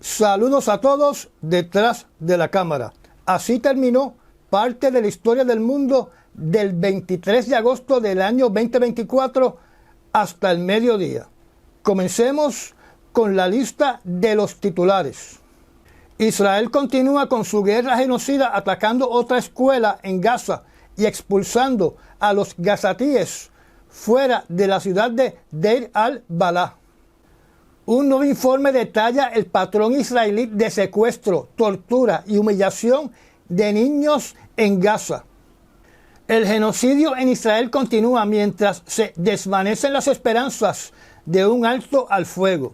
Saludos a todos detrás de la cámara. Así terminó parte de la historia del mundo del 23 de agosto del año 2024 hasta el mediodía. Comencemos con la lista de los titulares. Israel continúa con su guerra genocida atacando otra escuela en Gaza y expulsando a los gazatíes fuera de la ciudad de Deir al-Balah. Un nuevo informe detalla el patrón israelí de secuestro, tortura y humillación de niños en Gaza. El genocidio en Israel continúa mientras se desvanecen las esperanzas de un alto al fuego.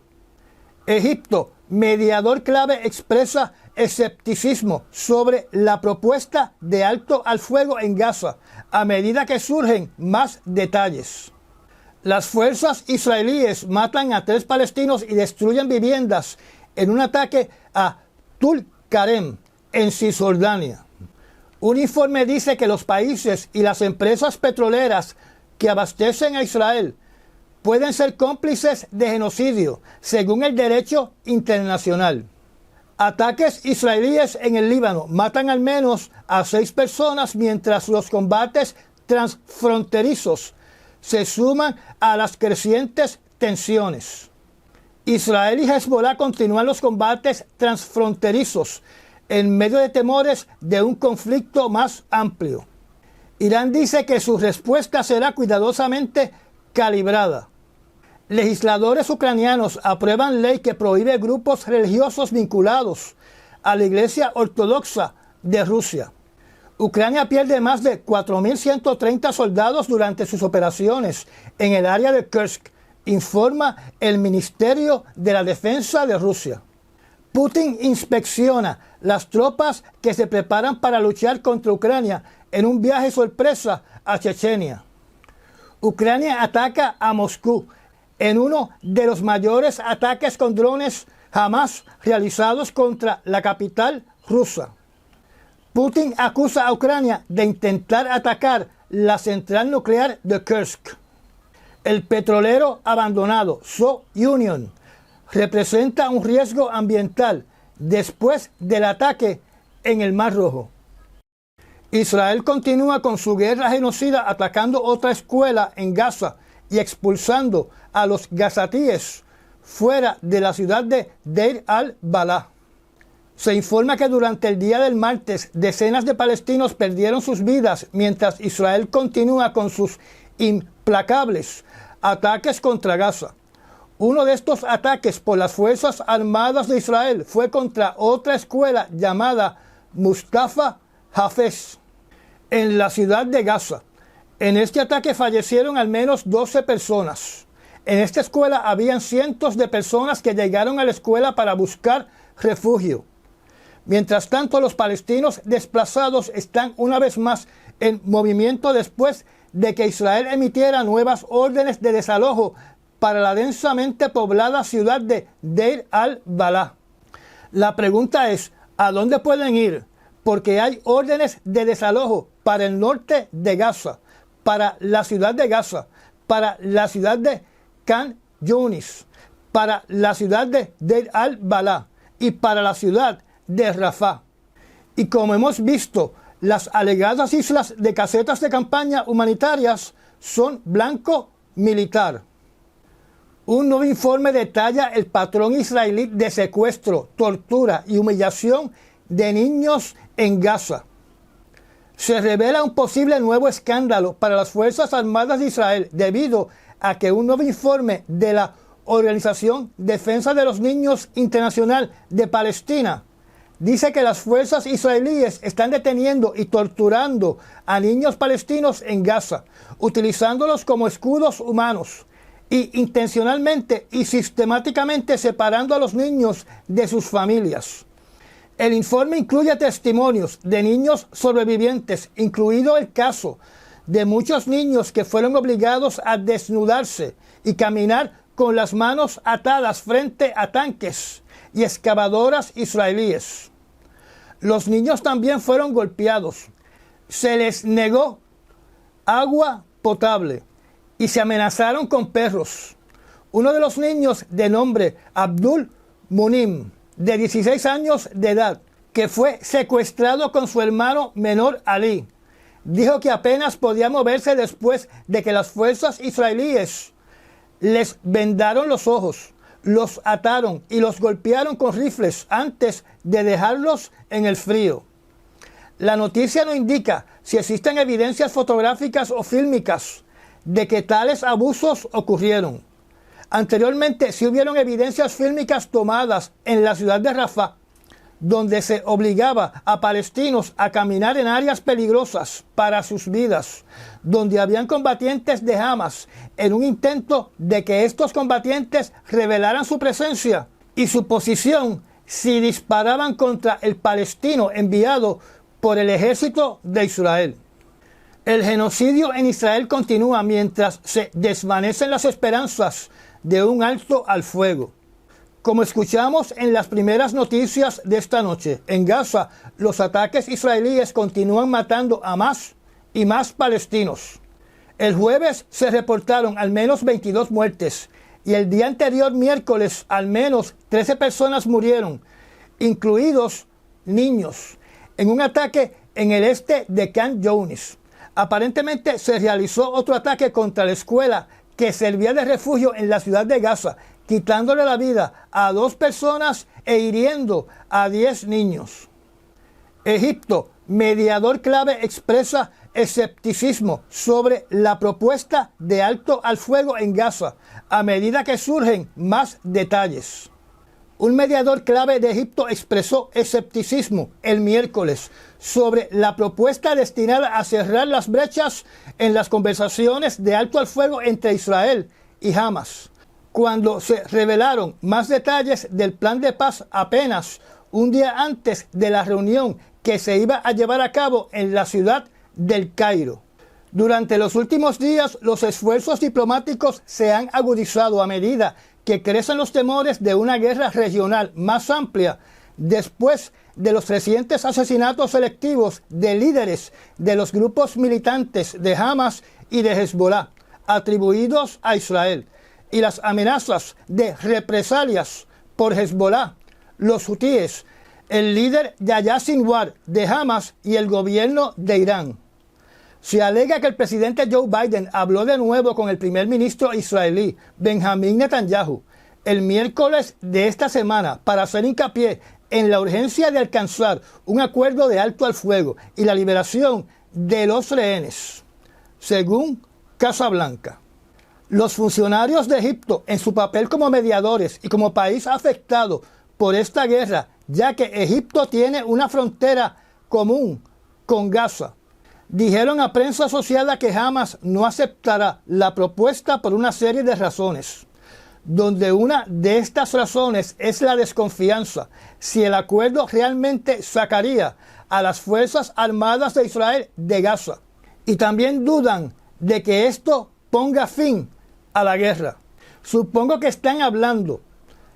Egipto, mediador clave, expresa escepticismo sobre la propuesta de alto al fuego en Gaza a medida que surgen más detalles. Las fuerzas israelíes matan a 3 palestinos y destruyen viviendas en un ataque a Tulkarem, en Cisjordania. Un informe dice que los países y las empresas petroleras que abastecen a Israel pueden ser cómplices de genocidio, según el derecho internacional. Ataques israelíes en el Líbano matan al menos a 6 personas mientras los combates transfronterizos se suman a las crecientes tensiones. Israel y Hezbollah continúan los combates transfronterizos en medio de temores de un conflicto más amplio. Irán dice que su respuesta será cuidadosamente calibrada. Legisladores ucranianos aprueban ley que prohíbe grupos religiosos vinculados a la Iglesia Ortodoxa de Rusia. Ucrania pierde más de 4.130 soldados durante sus operaciones en el área de Kursk, informa el Ministerio de la Defensa de Rusia. Putin inspecciona las tropas que se preparan para luchar contra Ucrania en un viaje sorpresa a Chechenia. Ucrania ataca a Moscú en uno de los mayores ataques con drones jamás realizados contra la capital rusa. Putin acusa a Ucrania de intentar atacar la central nuclear de Kursk. El petrolero abandonado So-Union representa un riesgo ambiental después del ataque en el Mar Rojo. Israel continúa con su guerra genocida atacando otra escuela en Gaza y expulsando a los gazatíes fuera de la ciudad de Deir al-Balah. Se informa que durante el día del martes decenas de palestinos perdieron sus vidas mientras Israel continúa con sus implacables ataques contra Gaza. Uno de estos ataques por las Fuerzas Armadas de Israel fue contra otra escuela llamada Mustafa Hafez en la ciudad de Gaza. En este ataque fallecieron al menos 12 personas. En esta escuela habían cientos de personas que llegaron a la escuela para buscar refugio. Mientras tanto, los palestinos desplazados están una vez más en movimiento después de que Israel emitiera nuevas órdenes de desalojo para la densamente poblada ciudad de Deir al-Balah. La pregunta es, ¿a dónde pueden ir? Porque hay órdenes de desalojo para el norte de Gaza, para la ciudad de Gaza, para la ciudad de Khan Yunis, para la ciudad de Deir al-Balah y para la ciudad de Rafah. Y como hemos visto, las alegadas islas de casetas de campaña humanitarias son blanco militar. Un nuevo informe detalla el patrón israelí de secuestro, tortura y humillación de niños en Gaza. Se revela un posible nuevo escándalo para las Fuerzas Armadas de Israel debido a que un nuevo informe de la Organización Defensa de los Niños Internacional de Palestina dice que las fuerzas israelíes están deteniendo y torturando a niños palestinos en Gaza, utilizándolos como escudos humanos y intencionalmente y sistemáticamente separando a los niños de sus familias. El informe incluye testimonios de niños sobrevivientes, incluido el caso de muchos niños que fueron obligados a desnudarse y caminar con las manos atadas frente a tanques y excavadoras israelíes. Los niños también fueron golpeados. Se les negó agua potable y se amenazaron con perros. Uno de los niños, de nombre Abdul Munim, de 16 años de edad, que fue secuestrado con su hermano menor Ali, dijo que apenas podía moverse después de que las fuerzas israelíes les vendaron los ojos, los ataron y los golpearon con rifles antes de dejarlos en el frío. La noticia no indica si existen evidencias fotográficas o fílmicas de que tales abusos ocurrieron. Anteriormente sí hubieron evidencias fílmicas tomadas en la ciudad de Rafah, donde se obligaba a palestinos a caminar en áreas peligrosas para sus vidas, donde habían combatientes de Hamas en un intento de que estos combatientes revelaran su presencia y su posición si disparaban contra el palestino enviado por el ejército de Israel. El genocidio en Israel continúa mientras se desvanecen las esperanzas de un alto al fuego. Como escuchamos en las primeras noticias de esta noche, en Gaza los ataques israelíes continúan matando a más y más palestinos. El jueves se reportaron al menos 22 muertes y el día anterior, miércoles, al menos 13 personas murieron, incluidos niños, en un ataque en el este de Khan Younis. Aparentemente se realizó otro ataque contra la escuela que servía de refugio en la ciudad de Gaza, quitándole la vida a 2 personas e hiriendo a 10 niños. Egipto, mediador clave, expresa escepticismo sobre la propuesta de alto al fuego en Gaza a medida que surgen más detalles. Un mediador clave de Egipto expresó escepticismo el miércoles sobre la propuesta destinada a cerrar las brechas en las conversaciones de alto al fuego entre Israel y Hamas, cuando se revelaron más detalles del plan de paz apenas un día antes de la reunión que se iba a llevar a cabo en la ciudad del Cairo. Durante los últimos días, los esfuerzos diplomáticos se han agudizado a medida que crecen los temores de una guerra regional más amplia después de los recientes asesinatos selectivos de líderes de los grupos militantes de Hamas y de Hezbollah, atribuidos a Israel, y las amenazas de represalias por Hezbollah, los hutíes, el líder Yahya Sinwar de Hamas y el gobierno de Irán. Se alega que el presidente Joe Biden habló de nuevo con el primer ministro israelí Benjamin Netanyahu el miércoles de esta semana para hacer hincapié en la urgencia de alcanzar un acuerdo de alto al fuego y la liberación de los rehenes, según Casablanca. Los funcionarios de Egipto, en su papel como mediadores y como país afectado por esta guerra, ya que Egipto tiene una frontera común con Gaza, dijeron a prensa asociada que Hamas no aceptará la propuesta por una serie de razones, donde una de estas razones es la desconfianza si el acuerdo realmente sacaría a las Fuerzas Armadas de Israel de Gaza. Y también dudan de que esto ponga fin a la guerra. Supongo que están hablando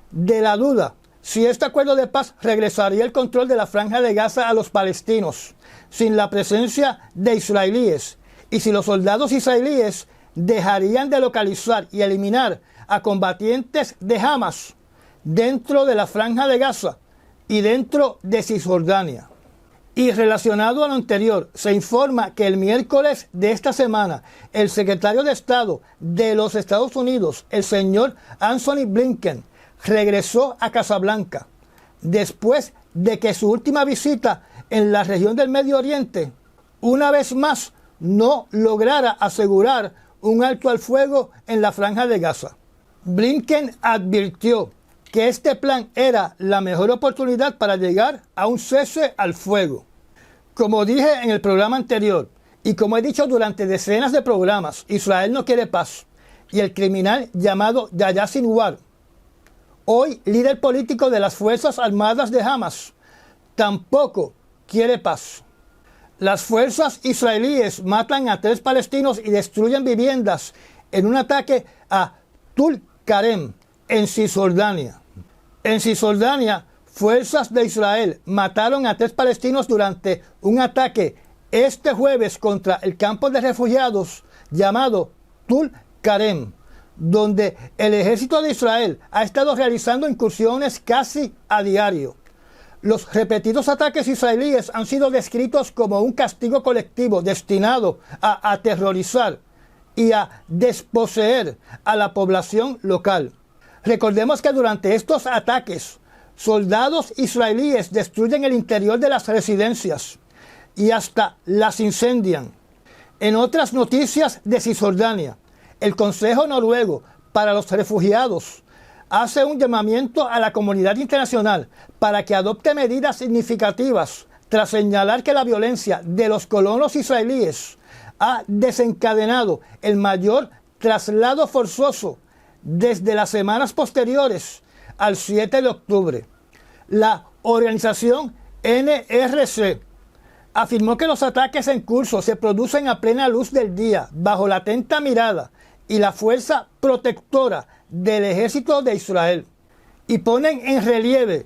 de la duda si este acuerdo de paz regresaría el control de la franja de Gaza a los palestinos, sin la presencia de israelíes, y si los soldados israelíes dejarían de localizar y eliminar a combatientes de Hamas dentro de la franja de Gaza y dentro de Cisjordania. Y relacionado a lo anterior, se informa que el miércoles de esta semana, el secretario de Estado de los Estados Unidos, el señor Anthony Blinken, regresó a Casablanca después de que su última visita en la región del Medio Oriente, una vez más, no lograra asegurar un alto al fuego en la franja de Gaza. Blinken advirtió que este plan era la mejor oportunidad para llegar a un cese al fuego. Como dije en el programa anterior, y como he dicho durante decenas de programas, Israel no quiere paz, y el criminal llamado Yahya Sinwar, hoy líder político de las Fuerzas Armadas de Hamas, tampoco quiere paz. Las fuerzas israelíes matan a 3 palestinos y destruyen viviendas en un ataque a Tulkarem, en Cisjordania. En Cisjordania, fuerzas de Israel mataron a 3 palestinos durante un ataque este jueves contra el campo de refugiados llamado Tulkarem, donde el ejército de Israel ha estado realizando incursiones casi a diario. Los repetidos ataques israelíes han sido descritos como un castigo colectivo destinado a aterrorizar y a desposeer a la población local. Recordemos que durante estos ataques, soldados israelíes destruyen el interior de las residencias y hasta las incendian. En otras noticias de Cisjordania, el Consejo Noruego para los Refugiados hace un llamamiento a la comunidad internacional para que adopte medidas significativas tras señalar que la violencia de los colonos israelíes ha desencadenado el mayor traslado forzoso desde las semanas posteriores al 7 de octubre. La organización NRC afirmó que los ataques en curso se producen a plena luz del día, bajo la atenta mirada y la fuerza protectora del ejército de Israel, y ponen en relieve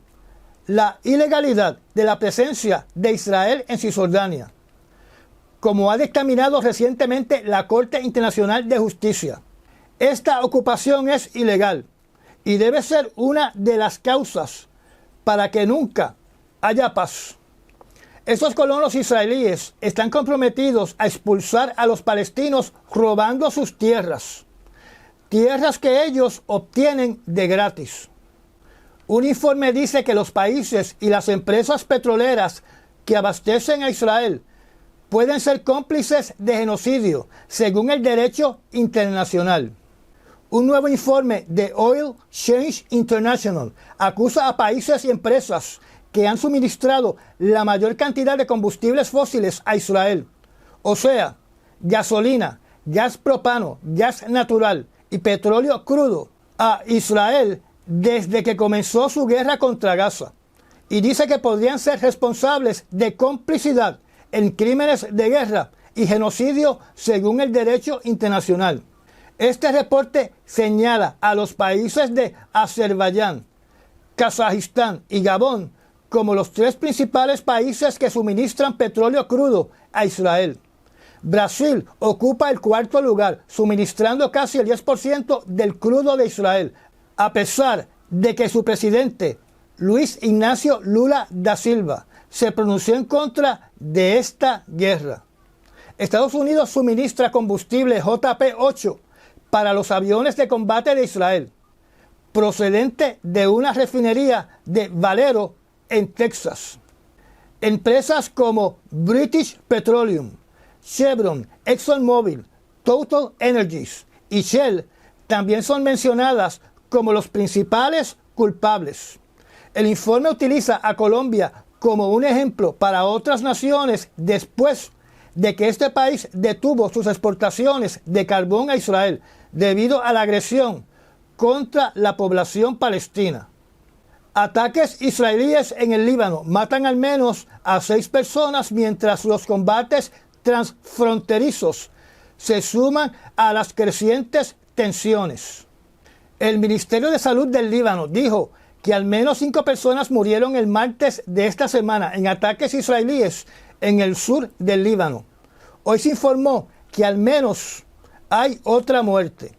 la ilegalidad de la presencia de Israel en Cisjordania, como ha dictaminado recientemente la Corte Internacional de Justicia. Esta ocupación es ilegal y debe ser una de las causas para que nunca haya paz. Estos colonos israelíes están comprometidos a expulsar a los palestinos robando sus tierras que ellos obtienen de gratis. Un informe dice que los países y las empresas petroleras que abastecen a Israel pueden ser cómplices de genocidio según el derecho internacional. Un nuevo informe de Oil Change International acusa a países y empresas que han suministrado la mayor cantidad de combustibles fósiles a Israel, o sea, gasolina, gas propano, gas natural y petróleo crudo, a Israel desde que comenzó su guerra contra Gaza, y dice que podrían ser responsables de complicidad en crímenes de guerra y genocidio según el derecho internacional. Este reporte señala a los países de Azerbaiyán, Kazajistán y Gabón como los tres principales países que suministran petróleo crudo a Israel. Brasil ocupa el cuarto lugar, suministrando casi el 10% del crudo de Israel, a pesar de que su presidente, Luis Ignacio Lula da Silva, se pronunció en contra de esta guerra. Estados Unidos suministra combustible JP-8 para los aviones de combate de Israel, procedente de una refinería de Valero en Texas. Empresas como British Petroleum, Chevron, ExxonMobil, Total Energies y Shell también son mencionadas como los principales culpables. El informe utiliza a Colombia como un ejemplo para otras naciones después de que este país detuvo sus exportaciones de carbón a Israel debido a la agresión contra la población palestina. Ataques israelíes en el Líbano matan al menos a 6 personas mientras los combates transfronterizos se suman a las crecientes tensiones. El Ministerio de Salud del Líbano dijo que al menos 5 personas murieron el martes de esta semana en ataques israelíes en el sur del Líbano. Hoy se informó que al menos hay otra muerte.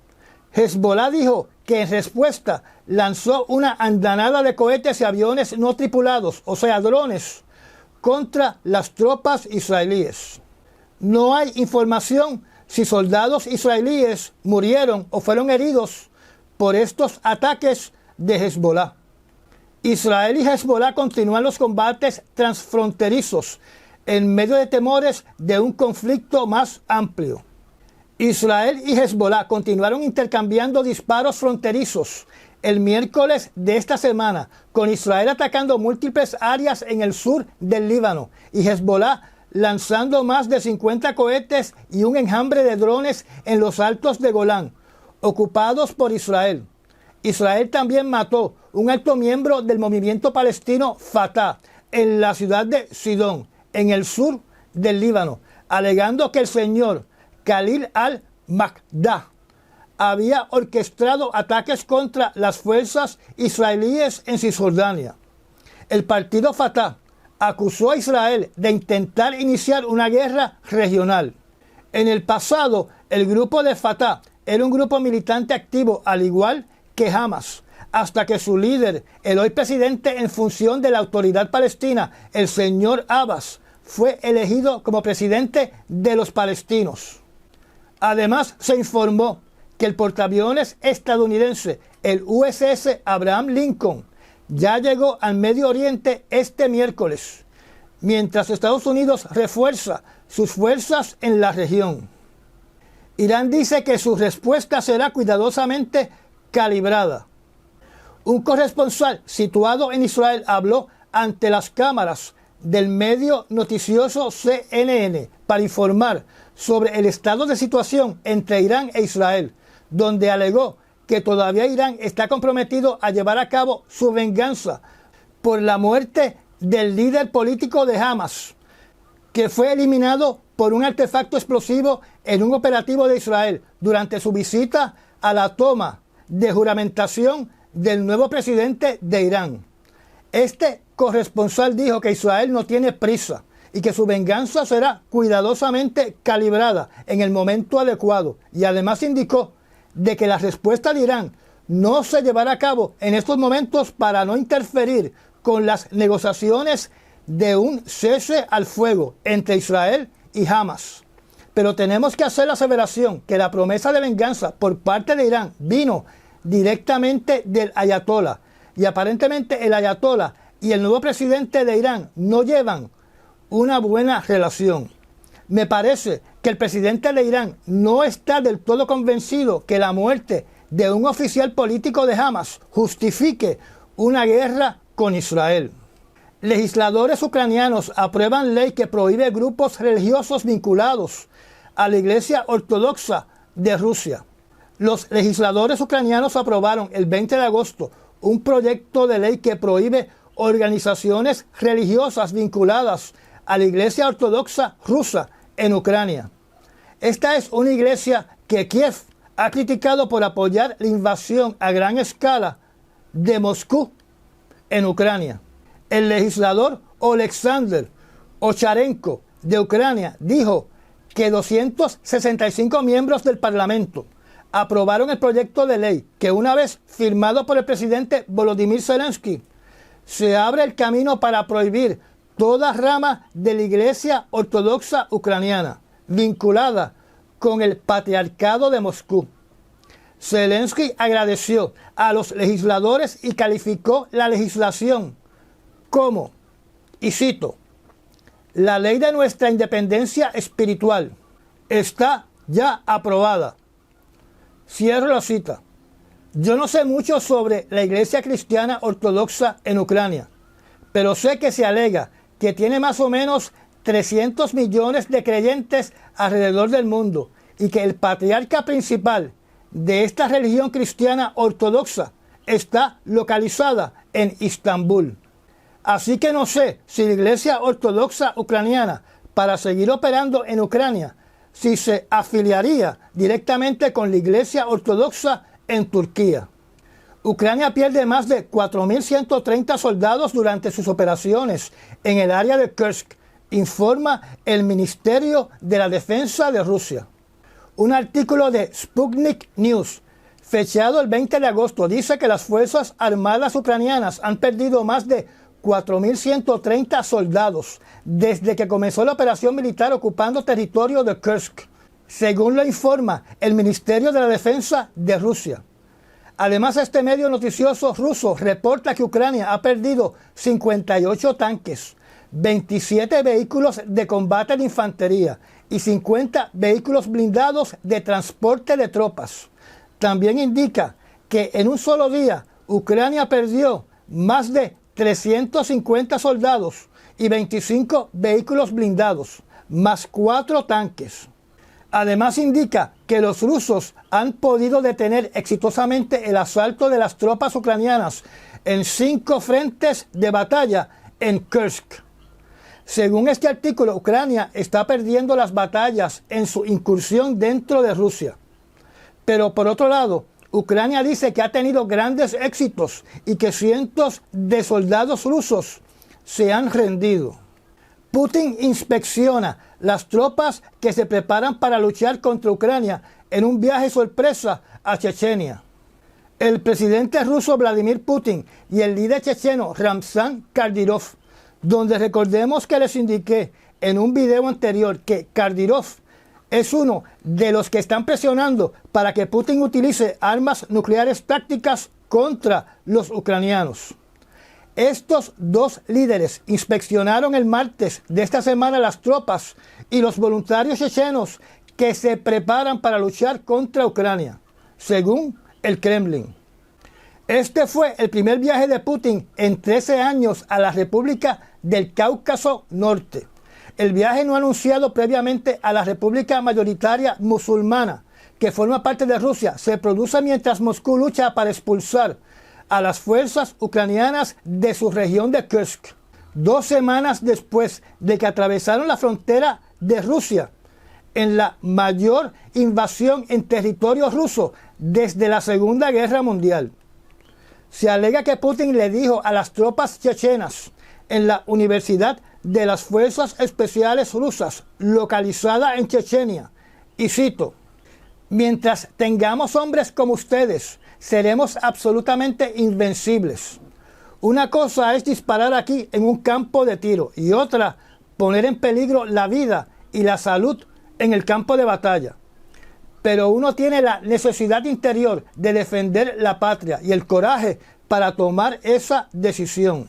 Hezbollah dijo que en respuesta lanzó una andanada de cohetes y aviones no tripulados, o sea, drones, contra las tropas israelíes. No hay información si soldados israelíes murieron o fueron heridos por estos ataques de Hezbollah. Israel y Hezbollah continúan los combates transfronterizos en medio de temores de un conflicto más amplio. Israel y Hezbollah continuaron intercambiando disparos fronterizos el miércoles de esta semana, con Israel atacando múltiples áreas en el sur del Líbano y Hezbollah lanzando más de 50 cohetes y un enjambre de drones en los altos de Golán, ocupados por Israel. Israel también mató un alto miembro del movimiento palestino Fatah en la ciudad de Sidón, en el sur del Líbano, alegando que el señor Khalil al-Makdah había orquestado ataques contra las fuerzas israelíes en Cisjordania. El partido Fatah acusó a Israel de intentar iniciar una guerra regional. En el pasado, el grupo de Fatah era un grupo militante activo, al igual que Hamas, hasta que su líder, el hoy presidente en función de la Autoridad Palestina, el señor Abbas, fue elegido como presidente de los palestinos. Además, se informó que el portaaviones estadounidense, el USS Abraham Lincoln, ya llegó al Medio Oriente este miércoles, mientras Estados Unidos refuerza sus fuerzas en la región. Irán dice que su respuesta será cuidadosamente calibrada. Un corresponsal situado en Israel habló ante las cámaras del medio noticioso CNN para informar sobre el estado de situación entre Irán e Israel, donde alegó que todavía Irán está comprometido a llevar a cabo su venganza por la muerte del líder político de Hamas, que fue eliminado por un artefacto explosivo en un operativo de Israel durante su visita a la toma de juramentación del nuevo presidente de Irán. Este corresponsal dijo que Israel no tiene prisa y que su venganza será cuidadosamente calibrada en el momento adecuado, y además indicó de que la respuesta de Irán no se llevará a cabo en estos momentos para no interferir con las negociaciones de un cese al fuego entre Israel y Hamas. Pero tenemos que hacer la aseveración que la promesa de venganza por parte de Irán vino directamente del ayatolá, y aparentemente el ayatolá y el nuevo presidente de Irán no llevan una buena relación. Me parece que el presidente de Irán no está del todo convencido que la muerte de un oficial político de Hamas justifique una guerra con Israel. Legisladores ucranianos aprueban ley que prohíbe grupos religiosos vinculados a la Iglesia Ortodoxa de Rusia. Los legisladores ucranianos aprobaron el 20 de agosto un proyecto de ley que prohíbe organizaciones religiosas vinculadas a la Iglesia Ortodoxa rusa en Ucrania. Esta es una iglesia que Kiev ha criticado por apoyar la invasión a gran escala de Moscú en Ucrania. El legislador Oleksandr Ocharenko de Ucrania dijo que 265 miembros del Parlamento aprobaron el proyecto de ley que, una vez firmado por el presidente Volodymyr Zelensky, se abre el camino para prohibir toda rama de la Iglesia Ortodoxa ucraniana vinculada con el Patriarcado de Moscú. Zelensky agradeció a los legisladores y calificó la legislación como, y cito, la ley de nuestra independencia espiritual está ya aprobada. Cierro la cita. Yo no sé mucho sobre la Iglesia Cristiana Ortodoxa en Ucrania, pero sé que se alega que tiene más o menos 300 millones de creyentes alrededor del mundo y que el patriarca principal de esta religión cristiana ortodoxa está localizada en Istambul. Así que no sé si la Iglesia Ortodoxa ucraniana, para seguir operando en Ucrania, si se afiliaría directamente con la Iglesia Ortodoxa en Turquía. Ucrania pierde más de 4.130 soldados durante sus operaciones en el área de Kursk, informa el Ministerio de la Defensa de Rusia. Un artículo de Sputnik News, fechado el 20 de agosto, dice que las Fuerzas Armadas ucranianas han perdido más de 4.130 soldados desde que comenzó la operación militar ocupando territorio de Kursk, según lo informa el Ministerio de la Defensa de Rusia. Además, este medio noticioso ruso reporta que Ucrania ha perdido 58 tanques, 27 vehículos de combate de infantería y 50 vehículos blindados de transporte de tropas. También indica que en un solo día Ucrania perdió más de 350 soldados y 25 vehículos blindados, más 4 tanques. Además indica que los rusos han podido detener exitosamente el asalto de las tropas ucranianas en 5 frentes de batalla en Kursk. Según este artículo, Ucrania está perdiendo las batallas en su incursión dentro de Rusia. Pero por otro lado, Ucrania dice que ha tenido grandes éxitos y que cientos de soldados rusos se han rendido. Putin inspecciona las tropas que se preparan para luchar contra Ucrania en un viaje sorpresa a Chechenia. El presidente ruso Vladimir Putin y el líder checheno Ramzan Kadyrov, donde recordemos que les indiqué en un video anterior que Kadyrov es uno de los que están presionando para que Putin utilice armas nucleares tácticas contra los ucranianos. Estos dos líderes inspeccionaron el martes de esta semana las tropas y los voluntarios chechenos que se preparan para luchar contra Ucrania, según el Kremlin. Este fue el primer viaje de Putin en 13 años a la República del Cáucaso Norte. El viaje no anunciado previamente a la República mayoritaria musulmana, que forma parte de Rusia, se produce mientras Moscú lucha para expulsar a las fuerzas ucranianas de su región de Kursk, 2 semanas después de que atravesaron la frontera de Rusia en la mayor invasión en territorio ruso desde la Segunda Guerra Mundial. Se alega que Putin le dijo a las tropas chechenas en la Universidad de las Fuerzas Especiales Rusas, localizada en Chechenia, y cito: mientras tengamos hombres como ustedes, seremos absolutamente invencibles. Una cosa es disparar aquí en un campo de tiro y otra, poner en peligro la vida y la salud en el campo de batalla. Pero uno tiene la necesidad interior de defender la patria y el coraje para tomar esa decisión.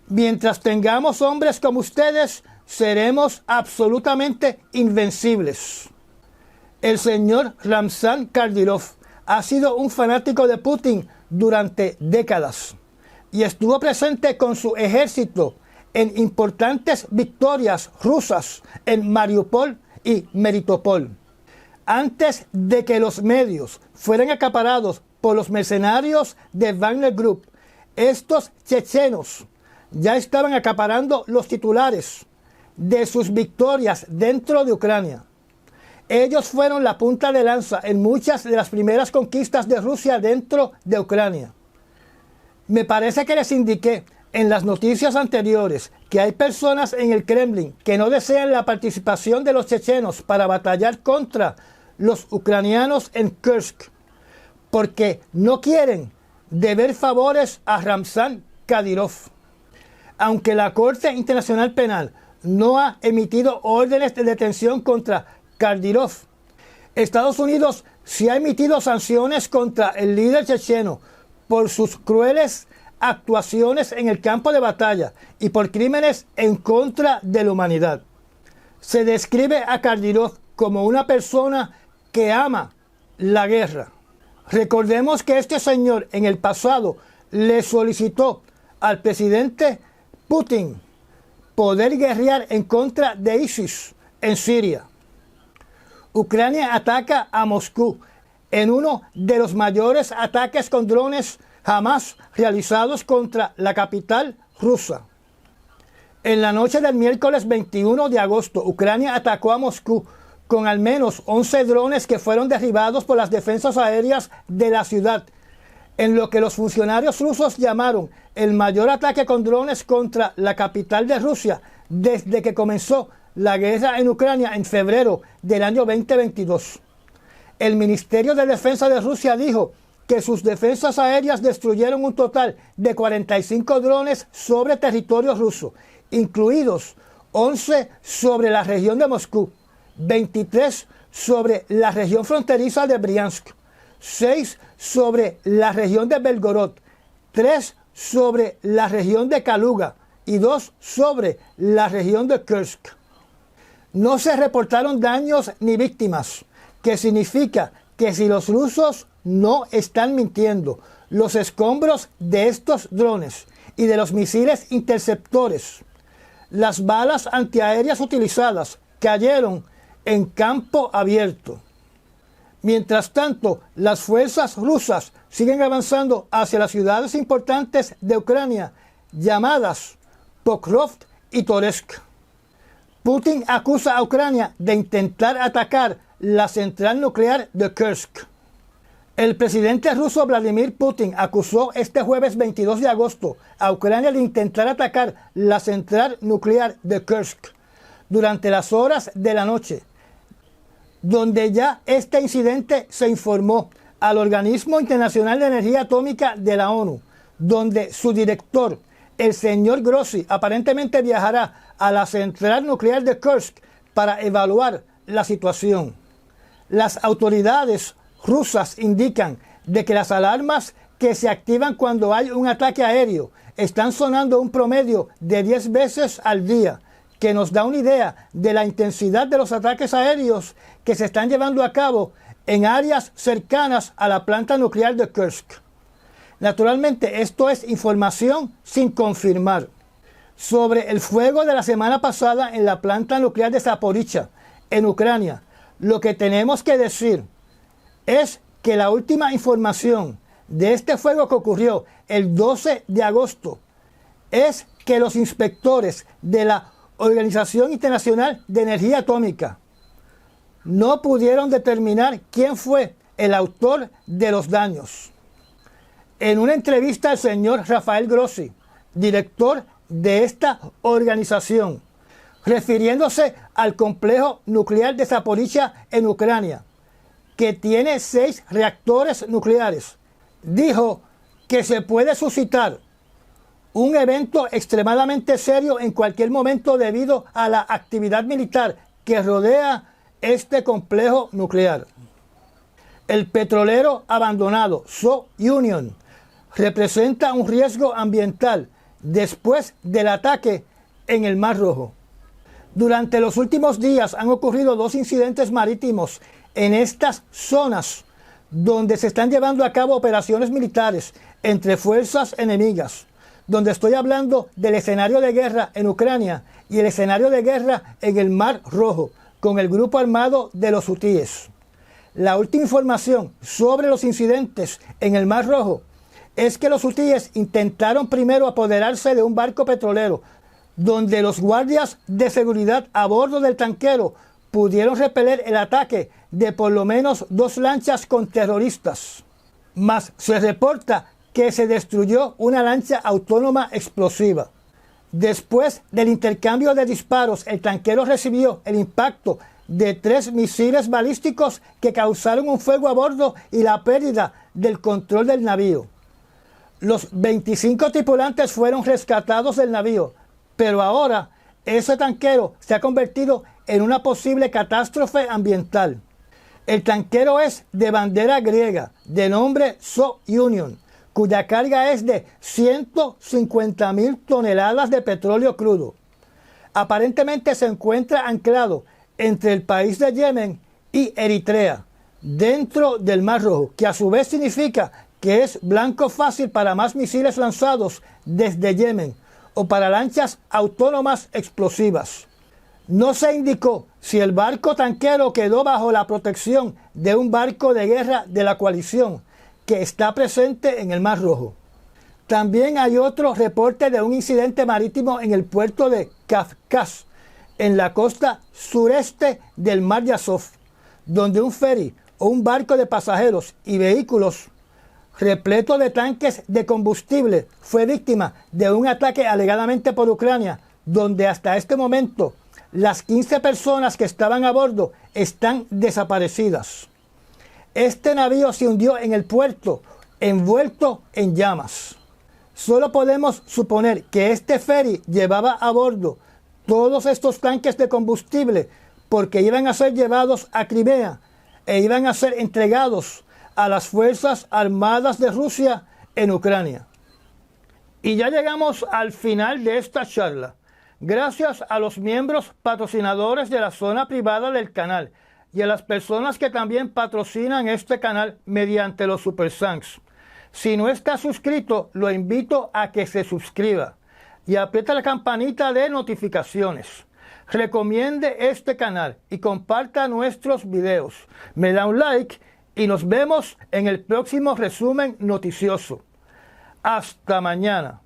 Mientras tengamos hombres como ustedes, seremos absolutamente invencibles. El señor Ramzan Kadyrov ha sido un fanático de Putin durante décadas y estuvo presente con su ejército en importantes victorias rusas en Mariupol y Melitopol. Antes de que los medios fueran acaparados por los mercenarios de Wagner Group, estos chechenos ya estaban acaparando los titulares de sus victorias dentro de Ucrania. Ellos fueron la punta de lanza en muchas de las primeras conquistas de Rusia dentro de Ucrania. Me parece que les indiqué en las noticias anteriores que hay personas en el Kremlin que no desean la participación de los chechenos para batallar contra los ucranianos en Kursk, porque no quieren deber favores a Ramzan Kadyrov. Aunque la Corte Internacional Penal no ha emitido órdenes de detención contra Kadyrov, Estados Unidos sí ha emitido sanciones contra el líder checheno por sus crueles actuaciones en el campo de batalla y por crímenes en contra de la humanidad. Se describe a Kadyrov como una persona que ama la guerra. Recordemos que este señor en el pasado le solicitó al presidente Putin poder guerrear en contra de ISIS en Siria. Ucrania ataca a Moscú en uno de los mayores ataques con drones jamás realizados contra la capital rusa. En la noche del miércoles 21 de agosto, Ucrania atacó a Moscú con al menos 11 drones que fueron derribados por las defensas aéreas de la ciudad, en lo que los funcionarios rusos llamaron el mayor ataque con drones contra la capital de Rusia desde que comenzó la guerra en Ucrania en febrero del año 2022. El Ministerio de Defensa de Rusia dijo que sus defensas aéreas destruyeron un total de 45 drones sobre territorio ruso, incluidos 11 sobre la región de Moscú, 23 sobre la región fronteriza de Briansk, 6 sobre la región de Belgorod, 3 sobre la región de Kaluga y 2 sobre la región de Kursk. No se reportaron daños ni víctimas, que significa que si los rusos no están mintiendo, los escombros de estos drones y de los misiles interceptores, las balas antiaéreas utilizadas cayeron en campo abierto. Mientras tanto, las fuerzas rusas siguen avanzando hacia las ciudades importantes de Ucrania, llamadas Pokrovsk y Toretsk. Putin acusa a Ucrania de intentar atacar la central nuclear de Kursk. El presidente ruso Vladimir Putin acusó este jueves 22 de agosto a Ucrania de intentar atacar la central nuclear de Kursk durante las horas de la noche, donde ya este incidente se informó al Organismo Internacional de Energía Atómica de la ONU, donde su director, el señor Grossi, aparentemente viajará a la central nuclear de Kursk para evaluar la situación. Las autoridades rusas indican de que las alarmas que se activan cuando hay un ataque aéreo están sonando un promedio de 10 veces al día, que nos da una idea de la intensidad de los ataques aéreos que se están llevando a cabo en áreas cercanas a la planta nuclear de Kursk. Naturalmente, esto es información sin confirmar. Sobre el fuego de la semana pasada en la planta nuclear de Zaporizhia, en Ucrania, lo que tenemos que decir es que la última información de este fuego que ocurrió el 12 de agosto es que los inspectores de la Organización Internacional de Energía Atómica no pudieron determinar quién fue el autor de los daños. En una entrevista al señor Rafael Grossi, director de esta organización, refiriéndose al complejo nuclear de Zaporizhia en Ucrania, que tiene 6 reactores nucleares, dijo que se puede suscitar un evento extremadamente serio en cualquier momento debido a la actividad militar que rodea este complejo nuclear. El petrolero abandonado So-Union representa un riesgo ambiental después del ataque en el Mar Rojo. Durante los últimos días han ocurrido 2 incidentes marítimos en estas zonas donde se están llevando a cabo operaciones militares entre fuerzas enemigas, donde estoy hablando del escenario de guerra en Ucrania y el escenario de guerra en el Mar Rojo con el grupo armado de los hutíes. La última información sobre los incidentes en el Mar Rojo es que los hutíes intentaron primero apoderarse de un barco petrolero, donde los guardias de seguridad a bordo del tanquero pudieron repeler el ataque de por lo menos 2 lanchas con terroristas. Mas se reporta que se destruyó una lancha autónoma explosiva. Después del intercambio de disparos, el tanquero recibió el impacto de 3 misiles balísticos que causaron un fuego a bordo y la pérdida del control del navío. Los 25 tripulantes fueron rescatados del navío, pero ahora ese tanquero se ha convertido en una posible catástrofe ambiental. El tanquero es de bandera griega, de nombre So-Union, cuya carga es de 150.000 toneladas de petróleo crudo. Aparentemente se encuentra anclado entre el país de Yemen y Eritrea, dentro del Mar Rojo, que a su vez significa que es blanco fácil para más misiles lanzados desde Yemen o para lanchas autónomas explosivas. No se indicó si el barco tanquero quedó bajo la protección de un barco de guerra de la coalición que está presente en el Mar Rojo. También hay otro reporte de un incidente marítimo en el puerto de Kafkas, en la costa sureste del Mar de Azov, donde un ferry o un barco de pasajeros y vehículos repleto de tanques de combustible fue víctima de un ataque alegadamente por Ucrania, donde hasta este momento las 15 personas que estaban a bordo están desaparecidas. Este navío se hundió en el puerto, envuelto en llamas. Solo podemos suponer que este ferry llevaba a bordo todos estos tanques de combustible porque iban a ser llevados a Crimea e iban a ser entregados a las Fuerzas Armadas de Rusia en Ucrania. Y ya llegamos al final de esta charla. Gracias a los miembros patrocinadores de la zona privada del canal y a las personas que también patrocinan este canal mediante los Super Thanks. Si no está suscrito, lo invito a que se suscriba y apriete la campanita de notificaciones. Recomiende este canal y comparta nuestros videos. Me da un like y nos vemos en el próximo resumen noticioso. Hasta mañana.